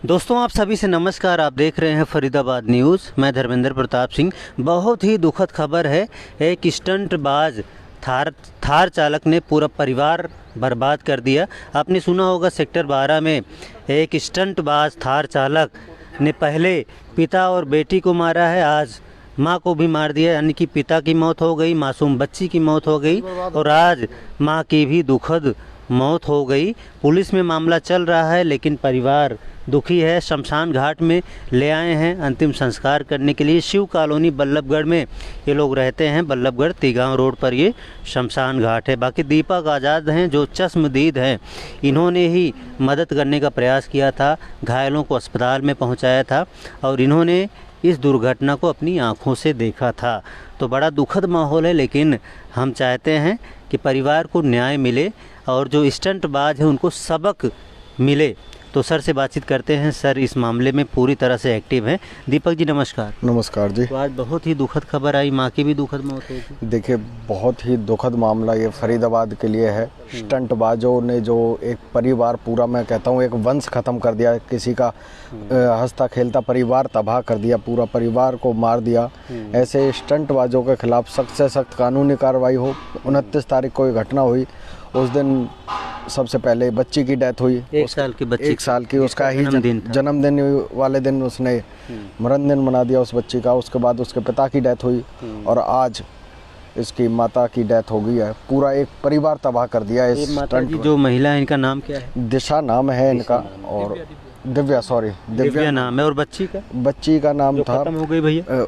दोस्तों आप सभी से नमस्कार। आप देख रहे हैं फरीदाबाद न्यूज़। मैं धर्मेंद्र प्रताप सिंह। बहुत ही दुखद खबर है। एक स्टंटबाज थार चालक ने पूरा परिवार बर्बाद कर दिया। आपने सुना होगा सेक्टर 12 में एक स्टंटबाज थार चालक ने पहले पिता और बेटी को मारा है, आज माँ को भी मार दिया। यानी कि पिता की मौत हो गई, मासूम बच्ची की मौत हो गई और आज माँ की भी दुखद मौत हो गई। पुलिस में मामला चल रहा है लेकिन परिवार दुखी है। शमशान घाट में ले आए हैं अंतिम संस्कार करने के लिए। शिव कॉलोनी बल्लभगढ़ में ये लोग रहते हैं। बल्लभगढ़ तिगांव रोड पर ये शमशान घाट है। बाकी दीपक आज़ाद हैं जो चश्मदीद हैं, इन्होंने ही मदद करने का प्रयास किया था, घायलों को अस्पताल में पहुंचाया था और इन्होंने इस दुर्घटना को अपनी आंखों से देखा था। तो बड़ा दुखद माहौल है, लेकिन हम चाहते हैं कि परिवार को न्याय मिले और जो स्टंटबाज है उनको सबक मिले। तो सर से बातचीत करते हैं। सर इस मामले में पूरी तरह से एक्टिव हैं। दीपक जी नमस्कार। नमस्कार जी। तो आज बहुत ही दुखद खबर आई, माँ की भी दुखद मौत हुई। देखिए, बहुत ही दुखद मामला ये फरीदाबाद के लिए है। स्टंटबाजों ने जो एक परिवार पूरा, मैं कहता हूँ एक वंश ख़त्म कर दिया। किसी का हंसता खेलता परिवार तबाह कर दिया, पूरा परिवार को मार दिया। ऐसे स्टंटबाजों के खिलाफ सख्त से सख्त कानूनी कार्रवाई हो। 29 तारीख को ये घटना हुई। उस दिन सबसे पहले बच्ची की डेथ हुई। 1 साल की बच्ची, 1 साल की, उसका ही जन्मदिन वाले दिन उसने मरण दिन मना दिया उस बच्ची का। उसके बाद उसके पिता की डेथ हुई और आज इसकी माता की डेथ हो गई है। पूरा एक परिवार तबाह कर दिया। इस माता जी जो महिला है इनका नाम क्या है? दिशा नाम है इनका और दिव्या नाम है। और बच्ची का नाम था, खत्म हो गई भैया,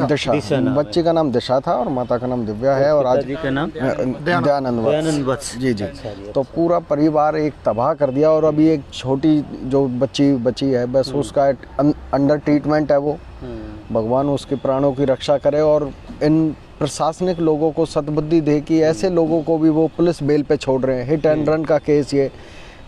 दिशा। बच्ची का नाम दिशा था और माता का नाम दिव्या है और आज का नाम दयानंद वत्स। जी। तो पूरा परिवार एक तबाह कर दिया और अभी एक छोटी जो बच्ची बची है, बस उसका अंडर ट्रीटमेंट है वो। भगवान उसके प्राणों की रक्षा करे और इन प्रशासनिक लोगों को सद्बुद्धि दे कि ऐसे लोगों को भी वो पुलिस बेल पे छोड़ रहे हैं। हिट एंड रन का केस ये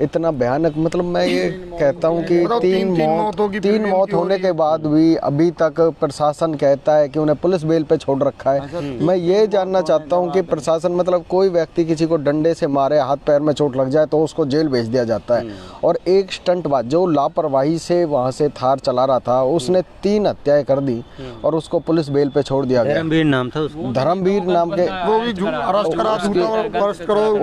इतना भयानक, मतलब मैं ये कहता हूँ कि तीन मौत होने के बाद भी अभी तक प्रशासन कहता है कि उन्हें पुलिस बेल पे छोड़ रखा है। मैं ये जानना चाहता हूँ कि प्रशासन, मतलब कोई व्यक्ति किसी को डंडे से मारे, हाथ पैर में चोट लग जाए तो उसको जेल भेज दिया जाता है, और एक स्टंटबाज जो लापरवाही से वहाँ से थार चला रहा था उसने 3 हत्याएं कर दी और उसको पुलिस बेल पे छोड़ दिया गया। धर्मवीर नाम था उसका, धर्मवीर नाम के।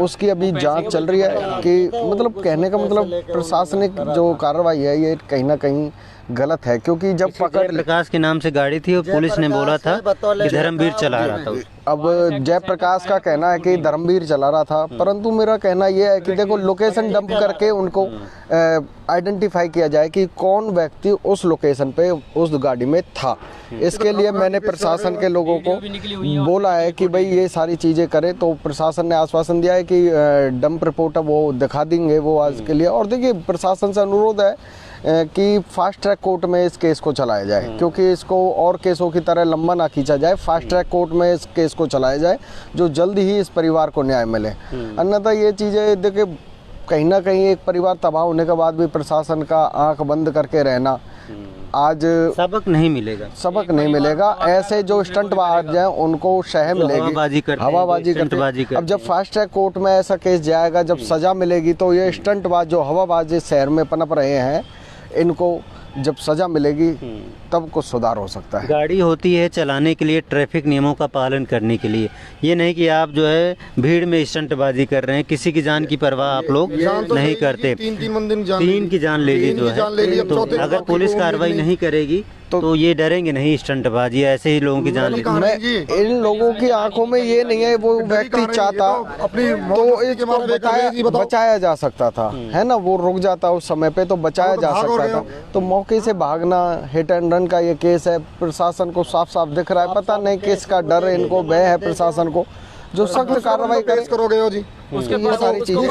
उसकी अभी जाँच चल रही है कि मतलब कहने का मतलब प्रशासनिक जो कार्रवाई है ये कहीं ना कहीं गलत है, क्योंकि जब पकड़ प्रकाश के नाम से गाड़ी थी और पुलिस ने बोला था कि धर्मवीर चला रहा था। अब जयप्रकाश का कहना है कि धर्मवीर चला रहा था, परंतु मेरा कहना यह है कि देखो लोकेशन डंप करके उनको आइडेंटिफाई किया जाए कि कौन व्यक्ति उस लोकेशन पे उस गाड़ी में था। इसके लिए मैंने प्रशासन के लोगों को बोला है कि भाई ये सारी चीज़ें करें, तो प्रशासन ने आश्वासन दिया है कि डंप रिपोर्ट वो दिखा देंगे वो आज के लिए। और देखिए, प्रशासन से अनुरोध है कि फास्ट ट्रैक कोर्ट में इस केस को चलाया जाए, क्योंकि इसको और केसों की तरह लंबा ना खींचा जाए। फास्ट ट्रैक कोर्ट में इस केस को चलाया जाए जो जल्दी ही इस परिवार को न्याय मिले। अन्यथा ये चीज़ें देखिए, कहीं ना कहीं एक परिवार तबाह होने के बाद भी प्रशासन का आंख बंद करके रहना, आज सबक नहीं मिलेगा। ऐसे जो स्टंटबाज हैं उनको शह मिलेगी, हवाबाजी करते। अब जब फास्ट ट्रैक कोर्ट में ऐसा केस जाएगा, जब सजा मिलेगी, तो ये स्टंटबाज जो हवाबाज इस शहर में पनप रहे हैं, इनको जब सजा मिलेगी तब कुछ सुधार हो सकता है। गाड़ी होती है चलाने के लिए, ट्रैफिक नियमों का पालन करने के लिए। ये नहीं कि आप जो है भीड़ में स्टंटबाजी कर रहे हैं। किसी की जान की परवाह आप लोग नहीं करते। 3 की जान ले ली जो है, तो अगर पुलिस कार्रवाई नहीं करेगी तो ये डरेंगे नहीं स्टंटबाजी, ऐसे ही लोगों की जान लेती। मैं इन लोगों की आंखों में ये नहीं है वो व्यक्ति चाहता तो इसको बचाया जा सकता था, है ना। वो रुक जाता उस समय पे तो बचाया जा सकता था। तो मौके से भागना, हिट एंड रन का ये केस है। प्रशासन को साफ साफ दिख रहा है, पता नहीं किसका डर है इनको, भय है प्रशासन को, जो सख्त कार्रवाई करोगे हो जी। उसके ये सारी चीजें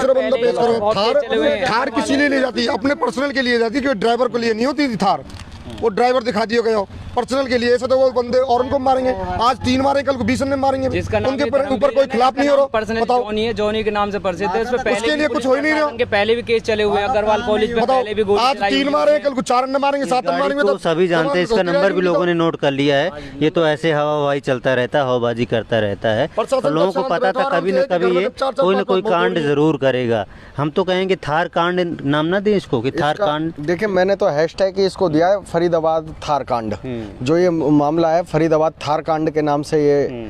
थार किसी लिए ले जाती है, अपने पर्सनल के लिए जाती है, ड्राइवर को लिए नहीं होती थी थार। वो ड्राइवर दिखा दिए गए हो पर्सनल के लिए, ऐसे तो वो बंदे और उनको मारेंगे, आज 3 मारे कल को 20 ने मारेंगे, उनके ऊपर कोई खिलाफ नहीं हो रहा। बताओ जॉनी के नाम से प्रसिद्ध है, उसके लिए कुछ हो ही नहीं रहा। उनके पहले भी केस चले हुए हैं, अग्रवाल कॉलेज में पहले भी गोली आज 3 मारे कल को 4 ने मारेंगे, 7 ने मारेंगे, तो सभी जानते हैं, इसका नंबर भी लोगों ने नोट कर लिया है। ये तो ऐसे हवाई चलता रहता है, हवाबाजी करता रहता है, और लोगों को पता था कभी न कभी ये कोई न कोई कांड जरूर करेगा। हम तो कहेंगे थार कांड नाम ना दें इसको, कि थार कांड। देखिए मैंने तो हैशटैग इसको दिया है फरीदाबाद थार कांड। जो ये मामला है फरीदाबाद थार कांड के नाम से ये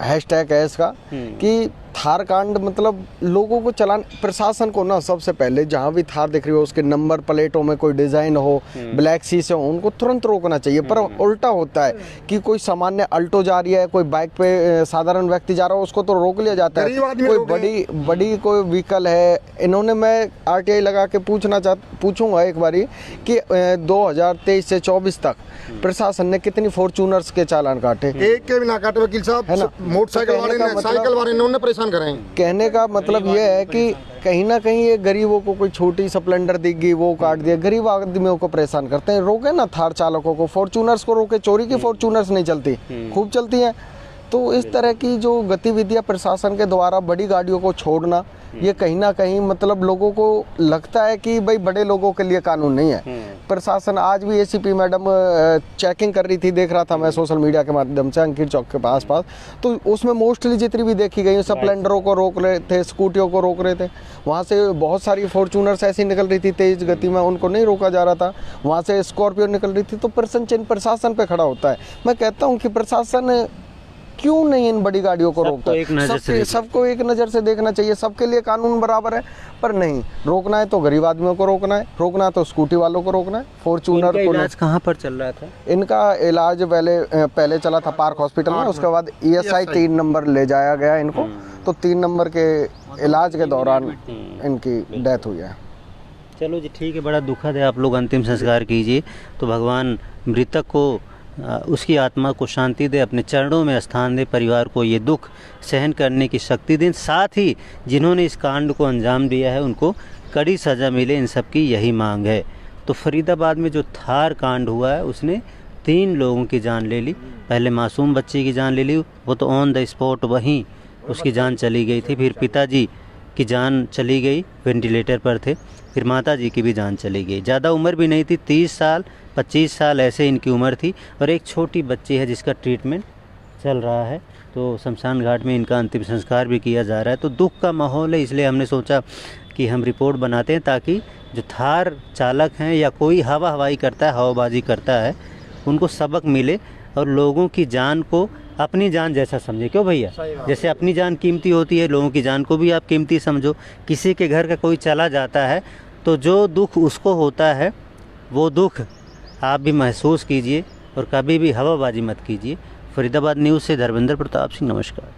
हैशटैग है इसका, कि थार कांड मतलब लोगों को चलान, प्रशासन को ना सबसे पहले जहाँ भी थार दिख रही हो उसके नंबर प्लेटों में कोई डिजाइन हो, ब्लैक शीशे हो, उनको तुरंत रोकना चाहिए। पर उल्टा होता है कि कोई सामान्य अल्टो जा रही है, कोई बाइक पे साधारण व्यक्ति जा रहा हो, उसको तो रोक लिया जाता है। कोई बड़ी कोई व्हीकल है, इन्होंने, मैं RTI लगा के पूछूंगा एक बारी कि 2023 से 24 तक प्रशासन ने कितनी फॉर्च्यूनर्स के चालान काटे? एक के भी ना काटे वकील साहब, मोटरसाइकिल वाले ने, साइकिल वाले ने, उन्होंने परेशान कराए। कहने का मतलब ये है कि कहीं ना कहीं ये गरीबों को कोई छोटी स्प्लेंडर दिखी वो काट दिया, गरीब आदमियों को परेशान करते हैं। रोके ना थार चालकों को, फॉर्च्यूनर्स को रोके। चोरी की फॉर्च्यूनर्स नहीं चलती, खूब चलती हैं। तो इस तरह की जो गतिविधियां प्रशासन के द्वारा बड़ी गाड़ियों को छोड़ना, ये कहीं ना कहीं मतलब लोगों को लगता है कि भाई बड़े लोगों के लिए कानून नहीं है। प्रशासन आज भी ACP मैडम चेकिंग कर रही थी, देख रहा था मैं सोशल मीडिया के माध्यम से अंकित चौक के आसपास, तो उसमें मोस्टली जितनी भी देखी गई स्प्लेंडरों को रोक रहे थे, स्कूटियों को रोक रहे थे। वहाँ से बहुत सारी फॉर्च्यूनर्स ऐसी निकल रही थी तेज गति में, उनको नहीं रोका जा रहा था। वहाँ से स्कॉर्पियो निकल रही थी। तो प्रशासन पे खड़ा होता है। मैं कहता हूँ कि प्रशासन क्यों नहीं इन बड़ी गाड़ियों को रोकता है? सबको एक नज़र से देखना चाहिए, सबके लिए कानून बराबर है। पर नहीं, रोकना है तो गरीब आदमियों को रोकना है, रोकना है तो स्कूटी वालों को रोकना है, फॉर्च्यूनर को। इलाज कहाँ पर चल रहा था इनका? इलाज पहले चला था पार्क हॉस्पिटल में, उसके बाद ESI 3 नंबर ले जाया गया इनको। तो 3 नंबर के इलाज के दौरान इनकी डेथ हुई है। चलो जी, ठीक है, बड़ा दुखद है। आप लोग अंतिम संस्कार कीजिए, तो भगवान मृतक को उसकी आत्मा को शांति दे, अपने चरणों में स्थान दे, परिवार को ये दुख सहन करने की शक्ति दें। साथ ही जिन्होंने इस कांड को अंजाम दिया है उनको कड़ी सज़ा मिले, इन सब की यही मांग है। तो फरीदाबाद में जो थार कांड हुआ है उसने 3 लोगों की जान ले ली। पहले मासूम बच्चे की जान ले ली, वो तो ऑन द स्पॉट वहीं उसकी जान चली गई थी। फिर पिताजी की जान चली गई, वेंटिलेटर पर थे। फिर माताजी की भी जान चली गई। ज़्यादा उम्र भी नहीं थी, 30 साल 25 साल ऐसे इनकी उम्र थी। और एक छोटी बच्ची है जिसका ट्रीटमेंट चल रहा है। तो शमशान घाट में इनका अंतिम संस्कार भी किया जा रहा है। तो दुख का माहौल है, इसलिए हमने सोचा कि हम रिपोर्ट बनाते हैं, ताकि जो थार चालक हैं या कोई हवाई करता है, हवाबाजी करता है, उनको सबक मिले और लोगों की जान को अपनी जान जैसा समझे। क्यों भैया? जैसे अपनी जान कीमती होती है, लोगों की जान को भी आप कीमती समझो। किसी के घर का कोई चला जाता है तो जो दुख उसको होता है वो दुख आप भी महसूस कीजिए और कभी भी हवाबाजी मत कीजिए। फरीदाबाद न्यूज़ से धर्मेंद्र प्रताप सिंह, नमस्कार।